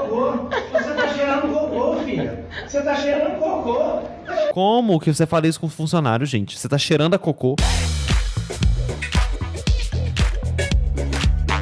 cocô. Você tá cheirando cocô, filha. Você tá cheirando cocô. Como que você fala isso com funcionário, gente? Você tá cheirando a cocô.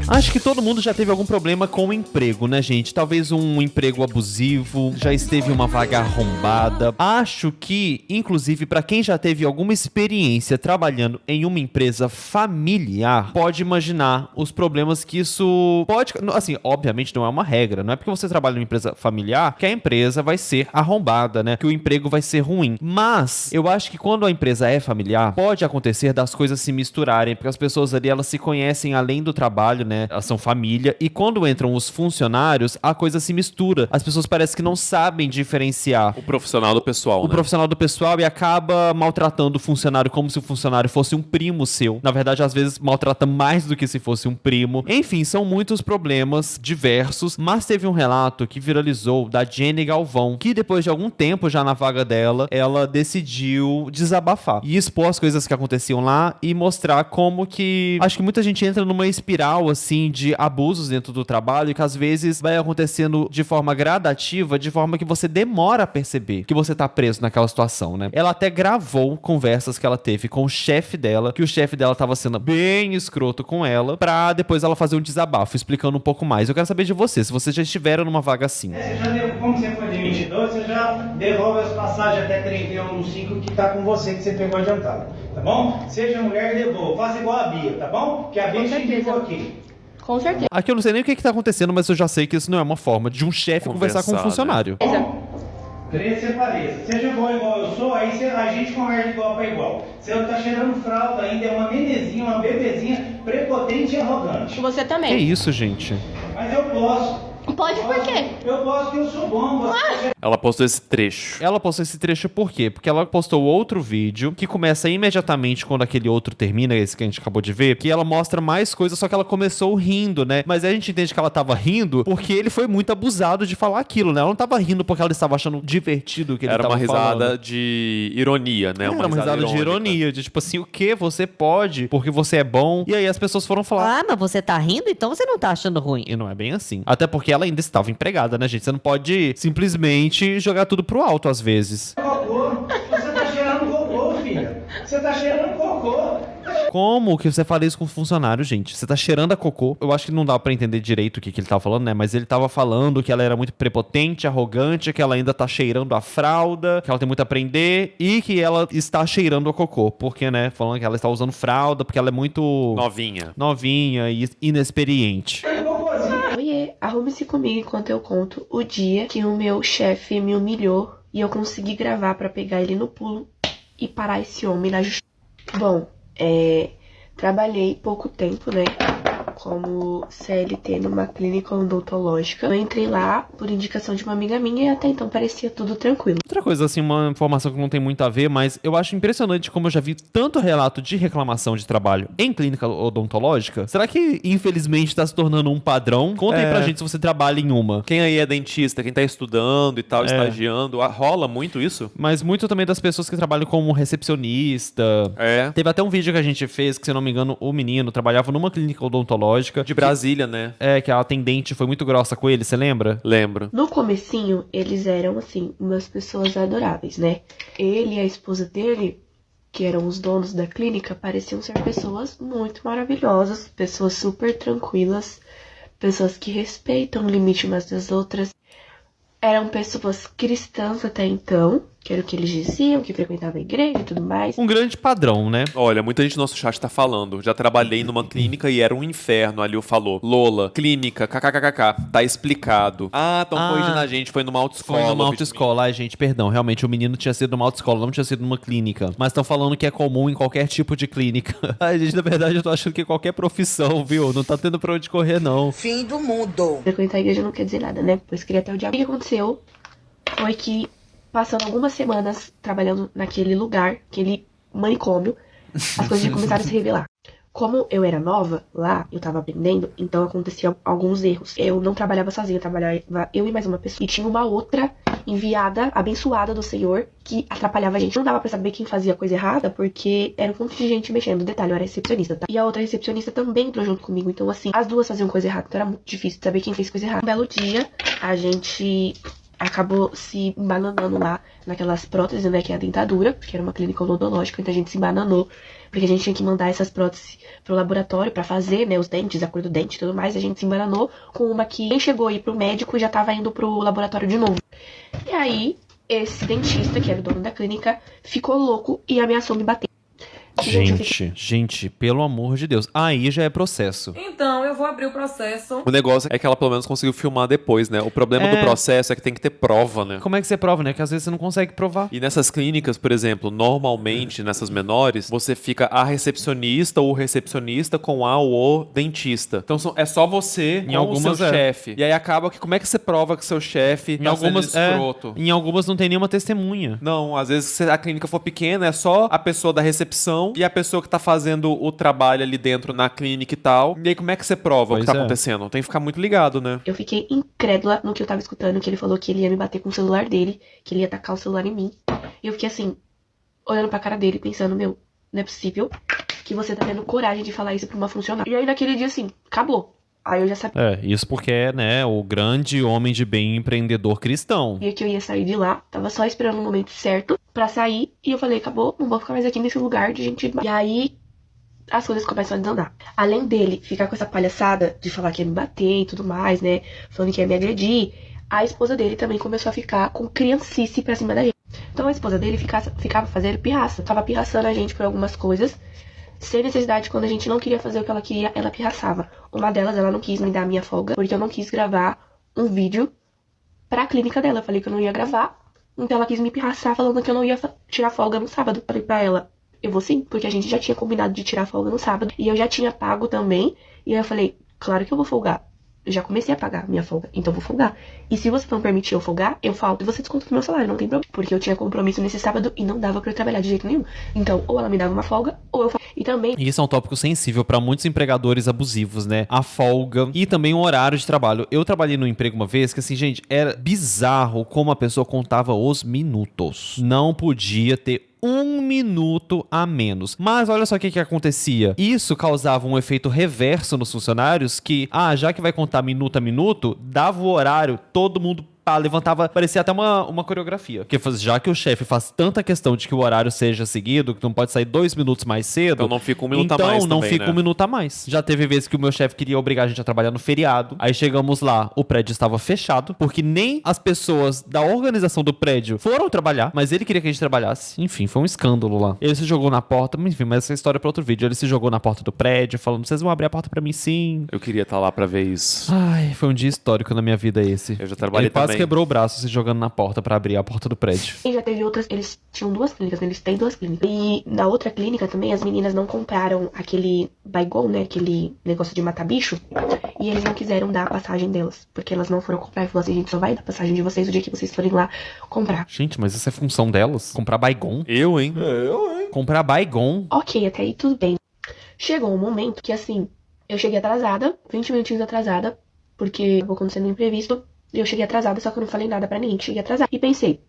Acho que todo mundo já teve algum problema com o emprego, né, gente? Talvez um emprego abusivo, já esteve uma vaga arrombada. Acho que, inclusive, pra quem já teve alguma experiência trabalhando em uma empresa familiar, pode imaginar os problemas que isso pode... Assim, obviamente não é uma regra, não é porque você trabalha em uma empresa familiar que a empresa vai ser arrombada, né? Que o emprego vai ser ruim. Mas, eu acho que quando a empresa é familiar, pode acontecer das coisas se misturarem, porque as pessoas ali, elas se conhecem além do trabalho, né? Elas são família, e quando entram os funcionários, a coisa se mistura. As pessoas parecem que não sabem diferenciar o profissional do pessoal, o profissional do pessoal, e acaba maltratando o funcionário como se o funcionário fosse um primo seu. Na verdade, às vezes maltrata mais do que se fosse um primo. Enfim, são muitos problemas diversos, mas teve um relato que viralizou da Jenny Galvão, que depois de algum tempo já na vaga dela, ela decidiu desabafar e expor as coisas que aconteciam lá e mostrar como que... Acho que muita gente entra numa espiral, assim, de abusos dentro do trabalho, e que às vezes vai acontecendo de forma gradativa, de forma que você demora a perceber que você tá preso naquela situação, né? Ela até gravou conversas que ela teve com o chefe dela, que o chefe dela tava sendo bem escroto com ela, pra depois ela fazer um desabafo, explicando um pouco mais. Eu quero saber de você, se vocês já estiveram numa vaga assim. Você já como você foi demitido, você já devolve as passagens até 31/5 que tá com você, que você pegou adiantado, tá bom? Seja mulher, devolva. Faça igual a Bia, tá bom? Que a Bia te indicou aqui. Com certeza. Aqui eu não sei nem o que tá acontecendo, mas eu já sei que isso não é uma forma de um chefe conversar com um funcionário. Cresça e pareça. Seja bom igual eu sou, aí a gente conversa igual para igual. Você tá cheirando fralda ainda, é uma nenezinha, uma bebezinha, prepotente e arrogante. Você também. Que isso, gente? Mas eu posso. Pode por quê? Eu posso que eu sou bom. Ela postou esse trecho. Ela postou esse trecho por quê? Porque ela postou outro vídeo que começa imediatamente quando aquele outro termina, esse que a gente acabou de ver, que ela mostra mais coisas, só que ela começou rindo, né? Mas aí a gente entende que ela tava rindo porque ele foi muito abusado de falar aquilo, né? Ela não tava rindo porque ela estava achando divertido o que ele tava falando. Era uma risada de ironia, né? Era uma risada de ironia, de tipo assim, o que? Você pode, porque você é bom. E aí as pessoas foram falar... Ah, mas você tá rindo, então você não tá achando ruim. E não é bem assim. Até porque ela ainda estava empregada, né, gente? Você não pode simplesmente jogar tudo pro alto às vezes. Cocô. Você tá cheirando cocô, filha. Você tá cheirando cocô. Como que você fala isso com funcionário, gente? Você tá cheirando a cocô. Eu acho que não dá pra entender direito o que ele tava falando, né? Mas ele tava falando que ela era muito prepotente, arrogante, que ela ainda tá cheirando a fralda, que ela tem muito a aprender e que ela está cheirando a cocô. Porque, né? Falando que ela está usando fralda, porque ela é muito... Novinha e inexperiente. Oiê, arrume-se comigo enquanto eu conto o dia que o meu chefe me humilhou e eu consegui gravar pra pegar ele no pulo e parar esse homem na justiça. Bom, trabalhei pouco tempo, né, como CLT numa clínica odontológica. Eu entrei lá por indicação de uma amiga minha e até então parecia tudo tranquilo. Outra coisa, assim, uma informação que não tem muito a ver, mas eu acho impressionante como eu já vi tanto relato de reclamação de trabalho em clínica odontológica. Será que, infelizmente, tá se tornando um padrão? Conta aí pra gente se você trabalha em uma. Quem aí é dentista, quem tá estudando e tal, estagiando, rola muito isso? Mas muito também das pessoas que trabalham como recepcionista. Teve até um vídeo que a gente fez, que se não me engano, o menino trabalhava numa clínica odontológica. De Brasília, né? Que a atendente foi muito grossa com ele, você lembra? Lembro. No comecinho, eles eram, assim, umas pessoas adoráveis, né? Ele e a esposa dele, que eram os donos da clínica, pareciam ser pessoas muito maravilhosas, pessoas super tranquilas, pessoas que respeitam o limite umas das outras. Eram pessoas cristãs até então, que era o que eles diziam, que frequentavam a igreja e tudo mais. Um grande padrão, né? Olha, muita gente no nosso chat tá falando. Já trabalhei numa clínica e era um inferno. Ali eu falou. Lola, clínica, kkkk. Tá explicado. Tão corrigindo a gente. Foi numa autoescola. Foi numa autoescola. Ai, gente, perdão. Realmente, o menino tinha sido numa autoescola, não tinha sido numa clínica. Mas estão falando que é comum em qualquer tipo de clínica. Ai, gente, na verdade, eu tô achando que qualquer profissão, viu? Não tá tendo pra onde correr, não. Fim do mundo. Frequentar a igreja não quer dizer nada, né? Pois queria até o diabo. O que aconteceu foi que, passando algumas semanas trabalhando naquele lugar, aquele manicômio, as coisas já começaram a se revelar. Como eu era nova lá, eu tava aprendendo, então aconteciam alguns erros. Eu não trabalhava sozinha, eu trabalhava eu e mais uma pessoa. E tinha uma outra enviada, abençoada do Senhor, que atrapalhava a gente. Não dava pra saber quem fazia coisa errada, porque era um monte de gente mexendo. Detalhe, eu era recepcionista, tá? E a outra recepcionista também entrou junto comigo. Então, assim, as duas faziam coisa errada. Então era muito difícil de saber quem fez coisa errada. Um belo dia, a gente acabou se embananando lá naquelas próteses, né, que é a dentadura, porque era uma clínica odontológica, então a gente se embananou, porque a gente tinha que mandar essas próteses pro laboratório pra fazer, né, os dentes, a cor do dente e tudo mais, a gente se embananou com uma que nem chegou a ir pro médico e já tava indo pro laboratório de novo. E aí, esse dentista, que era o dono da clínica, ficou louco e ameaçou me bater. Gente, pelo amor de Deus. Aí já é processo. Então, eu vou abrir o processo. O negócio é que ela pelo menos conseguiu filmar depois, né? O problema do processo é que tem que ter prova, né? Como é que você prova, né? Que às vezes você não consegue provar. E nessas clínicas, por exemplo, normalmente nessas menores, você fica a recepcionista ou o recepcionista com a ou o dentista. Então é só você com o seu chefe. E aí acaba que como é que você prova que seu chefe tá sendo escroto? Em algumas não tem nenhuma testemunha. Não, às vezes se a clínica for pequena, é só a pessoa da recepção e a pessoa que tá fazendo o trabalho ali dentro na clínica e tal. E aí como é que você prova o que tá acontecendo? Tem que ficar muito ligado, né? Eu fiquei incrédula no que eu tava escutando, que ele falou que ele ia me bater com o celular dele, que ele ia tacar o celular em mim. E eu fiquei assim, olhando pra cara dele, pensando, meu, não é possível que você tá tendo coragem de falar isso pra uma funcionária. E aí naquele dia assim, acabou. Aí eu já sabia. Isso porque é, né, o grande homem de bem empreendedor cristão. E que eu ia sair de lá, tava só esperando o momento certo pra sair. E eu falei, acabou, não vou ficar mais aqui nesse lugar de gente... E aí as coisas começam a desandar. Além dele ficar com essa palhaçada de falar que ia me bater e tudo mais, né, falando que ia me agredir, a esposa dele também começou a ficar com criancice pra cima da gente. Então a esposa dele ficava fazendo pirraça. Tava pirraçando a gente por algumas coisas. Sem necessidade, quando a gente não queria fazer o que ela queria, ela pirraçava. Uma delas, ela não quis me dar a minha folga, porque eu não quis gravar um vídeo pra clínica dela. Eu falei que eu não ia gravar, então ela quis me pirraçar falando que eu não ia tirar folga no sábado. Eu falei pra ela, eu vou sim, porque a gente já tinha combinado de tirar folga no sábado. E eu já tinha pago também, e aí eu falei, claro que eu vou folgar. Eu já comecei a pagar minha folga, então eu vou folgar. E se você não permitir eu folgar, eu falto e você desconta do meu salário, não tem problema. Porque eu tinha compromisso nesse sábado e não dava pra eu trabalhar de jeito nenhum. Então, ou ela me dava uma folga, ou eu folgava. E também... Isso é um tópico sensível pra muitos empregadores abusivos, né? A folga e também o horário de trabalho. Eu trabalhei num emprego uma vez que, assim, gente, era bizarro como a pessoa contava os minutos. Não podia ter 1 minuto a menos. Mas olha só o que acontecia. Isso causava um efeito reverso nos funcionários que, já que vai contar minuto a minuto, dava o horário, todo mundo levantava, parecia até uma coreografia. Porque já que o chefe faz tanta questão de que o horário seja seguido, que não pode sair 2 minutos mais cedo. Então não fica 1 minuto a mais. Então não também, fica né? 1 minuto a mais. Já teve vezes que o meu chefe queria obrigar a gente a trabalhar no feriado. Aí chegamos lá, o prédio estava fechado, porque nem as pessoas da organização do prédio foram trabalhar, mas ele queria que a gente trabalhasse. Enfim, foi um escândalo lá. Ele se jogou na porta, enfim, mas essa história é pra outro vídeo. Ele se jogou na porta do prédio, falando, vocês vão abrir a porta pra mim sim. Eu queria estar lá pra ver isso. Ai, foi um dia histórico na minha vida esse. Eu já trabalhei Ele quase também. quebrou o braço se jogando na porta pra abrir a porta do prédio. E já teve outras, eles tinham 2 clínicas, eles têm 2 clínicas. E na outra clínica também as meninas não compraram aquele Baygon, né, aquele negócio de matar bicho, e eles não quiseram dar a passagem delas, porque elas não foram comprar e falaram assim, a gente só vai dar a passagem de vocês o dia que vocês forem lá comprar. Gente, mas essa é função delas? Comprar Baygon? Eu, hein? Comprar Baygon? Ok, até aí tudo bem. Chegou um momento que assim, eu cheguei atrasada, 20 minutinhos atrasada, porque acabou acontecendo um imprevisto. Eu cheguei atrasada, só que eu não falei nada pra ninguém. Cheguei atrasada. E pensei,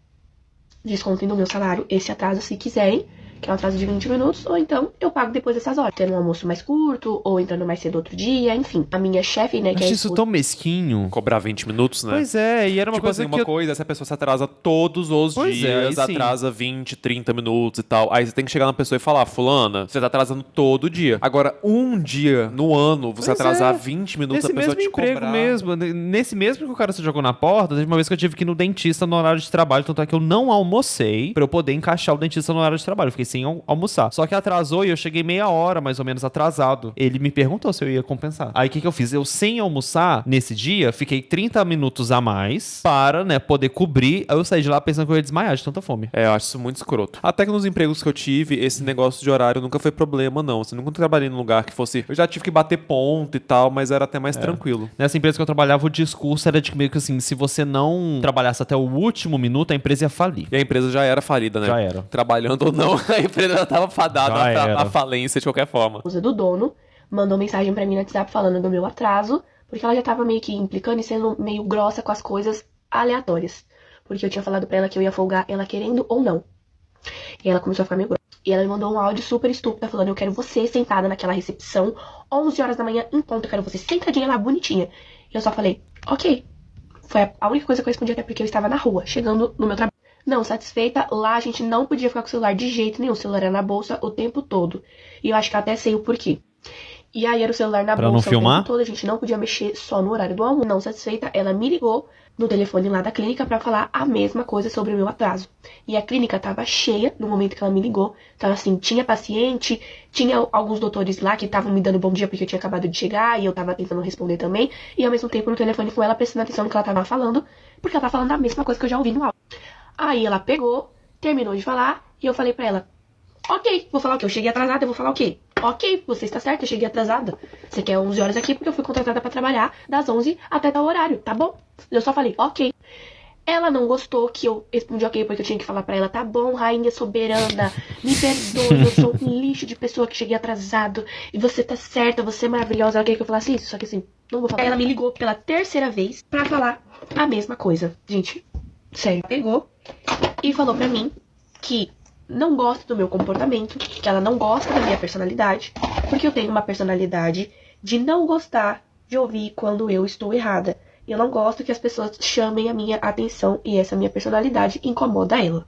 descontem do meu salário esse atraso se quiserem, que é um atraso de 20 minutos, ou então eu pago depois dessas horas. Tendo um almoço mais curto, ou entrando mais cedo outro dia, enfim. A minha chefe, né, que Acho é isso tão mesquinho. Cobrar 20 minutos, né? Pois é, e era uma Tipo coisa assim, que uma coisa, essa pessoa se atrasa todos os Pois é, dias, aí sim. atrasa 20, 30 minutos e tal. Aí você tem que chegar na pessoa e falar, fulana, você tá atrasando todo dia. Agora, um dia no ano, você Pois atrasar é. 20 minutos, Nesse a pessoa mesmo te emprego cobrar. mesmo, nesse mesmo que o cara se jogou na porta, teve uma vez que eu tive que ir no dentista no horário de trabalho, tanto é que eu não almocei pra eu poder encaixar o dentista no horário de trabalho, eu fiquei sem almoçar. Só que atrasou e eu cheguei meia hora, mais ou menos, atrasado. Ele me perguntou se eu ia compensar. Aí o que eu fiz? Eu, sem almoçar, nesse dia, fiquei 30 minutos a mais para, né, poder cobrir. Aí eu saí de lá pensando que eu ia desmaiar de tanta fome. É, eu acho isso muito escroto. Até que nos empregos que eu tive, esse negócio de horário nunca foi problema, não. Assim, nunca trabalhei num lugar que fosse... Eu já tive que bater ponto e tal, mas era até mais tranquilo. Nessa empresa que eu trabalhava, o discurso era de que meio que assim, se você não trabalhasse até o último minuto, a empresa ia falir. E a empresa já era falida, né? Já era. Trabalhando ou não, a empresa já tava fadada Já era. à falência de qualquer forma. esposa do dono mandou mensagem pra mim no WhatsApp falando do meu atraso, porque ela já tava meio que implicando e sendo meio grossa com as coisas aleatórias. porque eu tinha falado pra ela que eu ia folgar, ela querendo ou não. E ela começou a ficar meio grossa. E ela me mandou um áudio super estúpido falando: eu quero você sentada naquela recepção, 11 horas da manhã em ponto, eu quero você sentadinha lá, bonitinha. E eu só falei: ok. Foi a única coisa que eu respondi, até porque eu estava na rua, chegando no meu trabalho. Não satisfeita, lá a gente não podia ficar com o celular de jeito nenhum, o celular era na bolsa o tempo todo. E eu acho que eu até sei o porquê. E aí era o celular na Pra bolsa não filmar? o tempo todo, a gente não podia mexer só no horário do almoço. Não satisfeita, ela me ligou no telefone lá da clínica pra falar a mesma coisa sobre o meu atraso. E a clínica tava cheia no momento que ela me ligou. Então assim, tinha paciente, tinha alguns doutores lá que estavam me dando bom dia porque eu tinha acabado de chegar e eu tava tentando responder também. E ao mesmo tempo no telefone com ela prestando atenção no que ela tava falando, porque ela tava falando a mesma coisa que eu já ouvi no áudio. Aí ela pegou, terminou de falar e eu falei pra ela: ok, vou falar o quê? Eu cheguei atrasada, eu vou falar o quê? Ok, você está certa, eu cheguei atrasada. Você quer 11 horas aqui porque eu fui contratada pra trabalhar das 11 até tal horário, tá bom? Eu só falei, ok. Ela não gostou que eu respondi ok, porque eu tinha que falar pra ela: tá bom, rainha soberana, me perdoe, eu sou um lixo de pessoa que cheguei atrasado. E você tá certa, você é maravilhosa. Ela queria que eu falasse isso, só que assim, não vou falar. Ela me ligou pela terceira vez pra falar a mesma coisa. Gente, sério, pegou e falou pra mim que não gosta do meu comportamento, que ela não gosta da minha personalidade, porque eu tenho uma personalidade de não gostar de ouvir quando eu estou errada. Eu não gosto que as pessoas chamem a minha atenção e essa minha personalidade incomoda ela.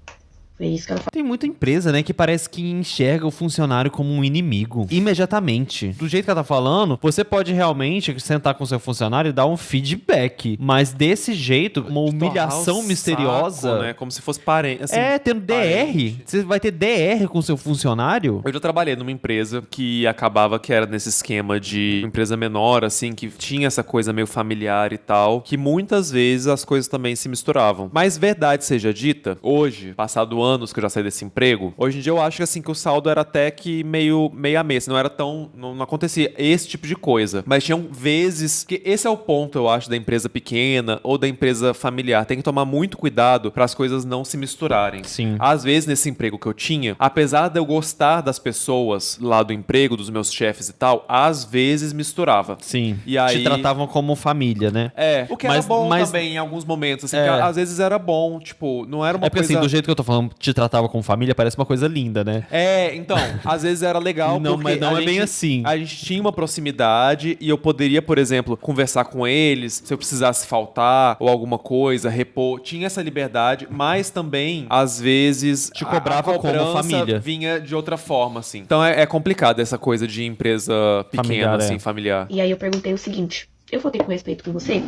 Foi isso que ela falou. Tem muita empresa, né, que parece que enxerga o funcionário como um inimigo imediatamente. Do jeito que ela tá falando, você pode realmente sentar com o seu funcionário e dar um feedback, mas desse jeito, uma humilhação misteriosa, saco, né? Como se fosse parente. Assim, tendo DR. Você vai ter DR com o seu funcionário? Eu já trabalhei numa empresa que acabava que era nesse esquema de empresa menor, assim, que tinha essa coisa meio familiar e tal, que muitas vezes as coisas também se misturavam. Mas verdade seja dita, hoje, passado anos que eu já saí desse emprego, hoje em dia eu acho que assim, que o saldo era até que meio a mesa, não era tão, não acontecia esse tipo de coisa, mas tinham vezes que esse é o ponto, eu acho, da empresa pequena ou da empresa familiar, tem que tomar muito cuidado para as coisas não se misturarem. Sim. Às vezes nesse emprego que eu tinha, apesar de eu gostar das pessoas lá do emprego, dos meus chefes e tal, às vezes misturava. Sim. E aí te tratavam como família, né? o que era bom também em alguns momentos, assim, que às vezes era bom, tipo, não era uma porque coisa... assim, do jeito que eu tô falando, te tratava como família, parece uma coisa linda, né? Então, às vezes era legal Não, porque mas não é bem assim. A gente tinha uma proximidade e eu poderia, por exemplo, conversar com eles se eu precisasse faltar ou alguma coisa, repor. Tinha essa liberdade, mas também, às vezes, te cobrava a como família. Vinha de outra forma, assim. Então é complicado essa coisa de empresa pequena, Familiar, assim, familiar. E aí eu perguntei o seguinte: eu faltei com respeito com você?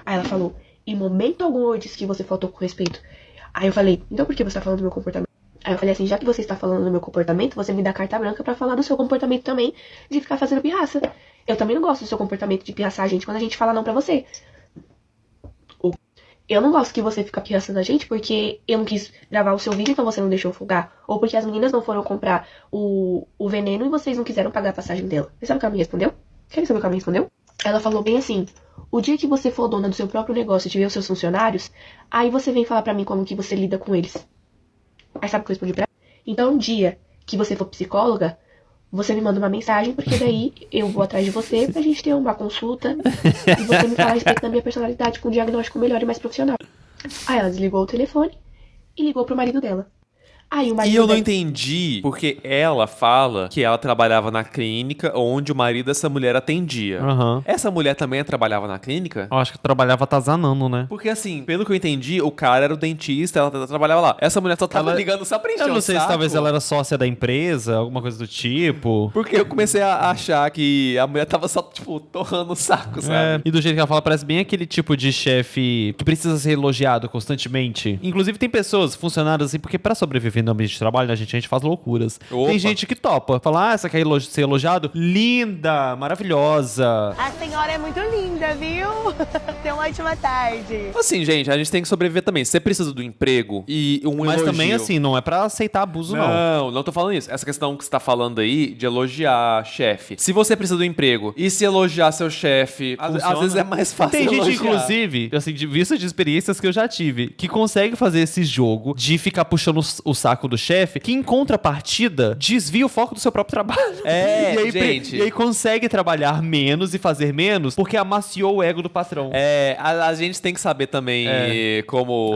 Aí ela falou: em momento algum eu disse que você faltou com respeito. Aí eu falei: então por que você tá falando do meu comportamento? Aí eu falei assim: já que você está falando do meu comportamento, você me dá carta branca pra falar do seu comportamento também, de ficar fazendo pirraça. Eu também não gosto do seu comportamento de pirraçar a gente quando a gente fala não pra você. Eu não gosto que você fica pirraçando a gente porque eu não quis gravar o seu vídeo, então você não deixou eu folgar. Ou porque as meninas não foram comprar o veneno e vocês não quiseram pagar a passagem dela. Você sabe o que ela me respondeu? Quer saber o que ela me respondeu? Ela falou bem assim: o dia que você for dona do seu próprio negócio e tiver os seus funcionários, aí você vem falar pra mim como que você lida com eles. Aí sabe o que eu respondi pra ela? Então, um dia que você for psicóloga, você me manda uma mensagem, porque daí eu vou atrás de você pra gente ter uma consulta e você me falar a respeito da minha personalidade com um diagnóstico melhor e mais profissional. Aí ela desligou o telefone e ligou pro marido dela. Aí o marido E eu não dela... entendi porque ela fala que ela trabalhava na clínica onde o marido dessa mulher atendia. Aham. Essa mulher também trabalhava na clínica? Eu acho que trabalhava atazanando, né? Porque assim, pelo que eu entendi, o cara era o dentista, ela trabalhava lá. Essa mulher só tava ligando só pra encher Eu não o sei se saco. talvez ela era sócia da empresa, alguma coisa do tipo. Porque eu comecei a achar que a mulher tava só, tipo, torrando o saco, sabe? E do jeito que ela fala, parece bem aquele tipo de chefe que precisa ser elogiado constantemente. Inclusive tem pessoas, funcionários assim, porque pra sobreviver no ambiente de trabalho, a gente faz loucuras. Opa. Tem gente que topa. Fala, você quer ser elogiado? Linda, maravilhosa. A senhora é muito linda, viu? Tenha uma ótima tarde. Assim, gente, a gente tem que sobreviver também. Você precisa do emprego e um Mas elogio. também, assim, não é pra aceitar abuso, não. Não tô falando isso. Essa questão que você tá falando aí de elogiar chefe. Se você precisa do emprego e se elogiar seu chefe, às vezes é mais fácil Tem gente, elogiar. inclusive, assim, de vista de experiências que eu já tive, que consegue fazer esse jogo de ficar puxando o saco saco do chefe, que em contrapartida desvia o foco do seu próprio trabalho. É, e aí, gente. E aí consegue trabalhar menos e fazer menos porque amaciou o ego do patrão. A gente tem que saber também como...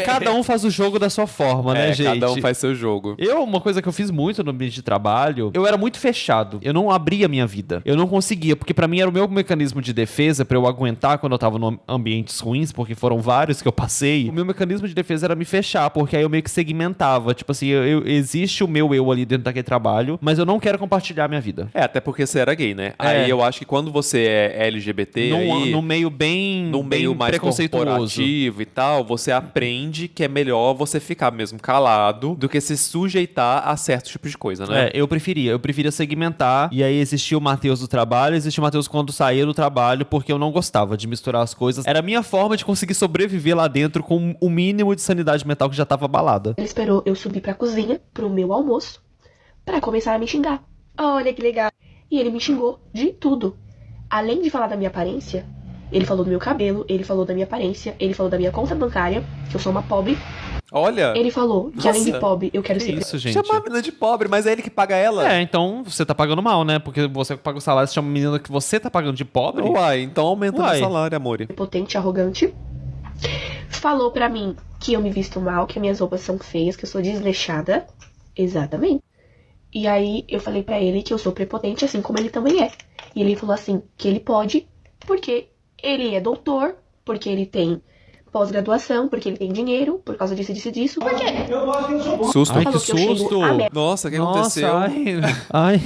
Cada um faz o jogo da sua forma, né, gente? Cada um faz seu jogo. Uma coisa que eu fiz muito no ambiente de trabalho, eu era muito fechado. Eu não abria a minha vida. Eu não conseguia, porque pra mim era o meu mecanismo de defesa pra eu aguentar quando eu tava em ambientes ruins, porque foram vários que eu passei. O meu mecanismo de defesa era me fechar, porque aí eu meio que segmentava. Tipo assim, existe o meu eu ali dentro daquele trabalho, mas eu não quero compartilhar a minha vida. Até porque você era gay, né? Aí eu acho que quando você é LGBT, Num meio bem num meio mais corporativo e tal, você aprende que é melhor você ficar mesmo calado do que se sujeitar a certos tipos de coisa, né? Eu preferia segmentar, e aí existia o Matheus do trabalho, existia o Matheus quando saía do trabalho, porque eu não gostava de misturar as coisas. Era a minha forma de conseguir sobreviver lá dentro com o mínimo de sanidade mental que já tava abalada. Ele esperou eu subir pra cozinha, pro meu almoço, pra começar a me xingar. Olha que legal. E ele me xingou de tudo. Além de falar da minha aparência, ele falou do meu cabelo, ele falou da minha aparência, ele falou da minha conta bancária, que eu sou uma pobre. Olha! Ele falou que além de pobre, eu quero ser... Isso, gente. Chama a menina de pobre, mas é ele que paga ela. Então você tá pagando mal, né? Porque você paga o salário, você chama a menina que você tá pagando de pobre. Uai, então aumenta o salário, amor. Potente, arrogante. Falou pra mim que eu me visto mal, que minhas roupas são feias, que eu sou desleixada. Exatamente. E aí eu falei pra ele que eu sou prepotente, assim como ele também é. E ele falou assim, que ele pode, porque ele é doutor, porque ele tem pós-graduação, porque ele tem dinheiro, por causa disso, disso. Por quê? Eu gosto que eu sou bom. Susto. Ai, Falou que que eu chego susto! a merda. Nossa, o que aconteceu? Ai,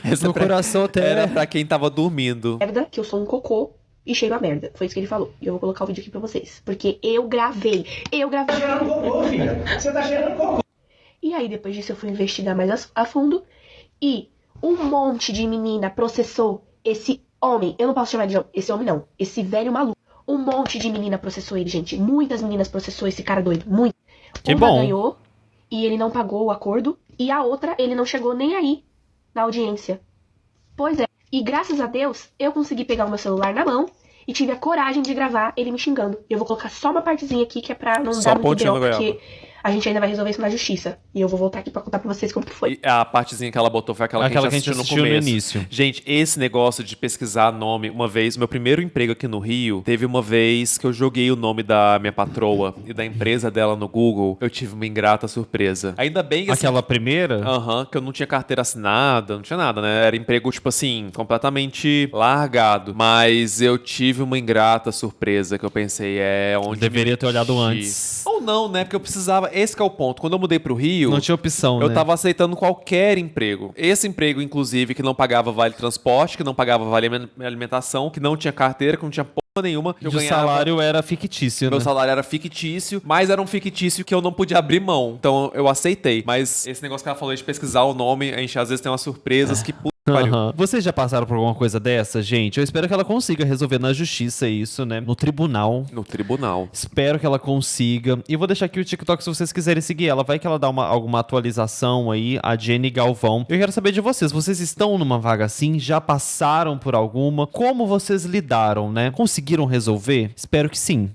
Essa meu coração até... Era pra quem tava dormindo. Merda, que eu sou um cocô e cheiro a merda. Foi isso que ele falou. E eu vou colocar o vídeo aqui pra vocês. Porque eu gravei. Você tá cheirando cocô, filha. Você tá cheirando cocô. E aí, depois disso, eu fui investigar mais a fundo. E um monte de menina processou esse homem. Eu não posso chamar de homem. Esse homem não. Esse velho maluco. Um monte de menina processou ele, gente. Muitas meninas processou esse cara doido. Muito. Que Uma bom. ganhou e ele não pagou o acordo. E a outra, ele não chegou nem aí na audiência. Pois é. E graças a Deus, eu consegui pegar o meu celular na mão e tive a coragem de gravar ele me xingando. Eu vou colocar só uma partezinha aqui que é pra não Só dar muito pontinho BO, no porque a gente ainda vai resolver isso na justiça. E eu vou voltar aqui pra contar pra vocês como que foi. E a partezinha que ela botou foi aquela que a gente assistiu no começo. início. Gente, esse negócio de pesquisar nome, uma vez, meu primeiro emprego aqui no Rio, teve uma vez que eu joguei o nome da minha patroa e da empresa dela no Google, eu tive uma ingrata surpresa. Ainda bem que Aquela primeira? que eu não tinha carteira assinada, não tinha nada, né? Era emprego, tipo assim, completamente largado. Mas eu tive uma ingrata surpresa que eu pensei, onde... Deveria ter olhado meti. antes. Ou não, né? Porque eu precisava... Esse que é o ponto. Quando eu mudei pro Rio... Não tinha opção, né? Eu tava aceitando qualquer emprego. Esse emprego, inclusive, que não pagava vale transporte, que não pagava vale alimentação, que não tinha carteira, que não tinha porra nenhuma. E o salário era fictício, Meu né? salário era fictício, mas era um fictício que eu não podia abrir mão. Então eu aceitei. Mas esse negócio que ela falou de pesquisar o nome, a gente às vezes tem umas surpresas que puta que pariu. Vocês já passaram por alguma coisa dessa, gente? Eu espero que ela consiga resolver na justiça isso, né? No tribunal. No tribunal. Espero que ela consiga. E vou deixar aqui o TikTok se vocês quiserem seguir ela. Vai que ela dá alguma atualização aí, a Jenny Galvão. Eu quero saber de vocês. Vocês estão numa vaga assim? Já passaram por alguma? Como vocês lidaram, né? Conseguiram resolver? Espero que sim.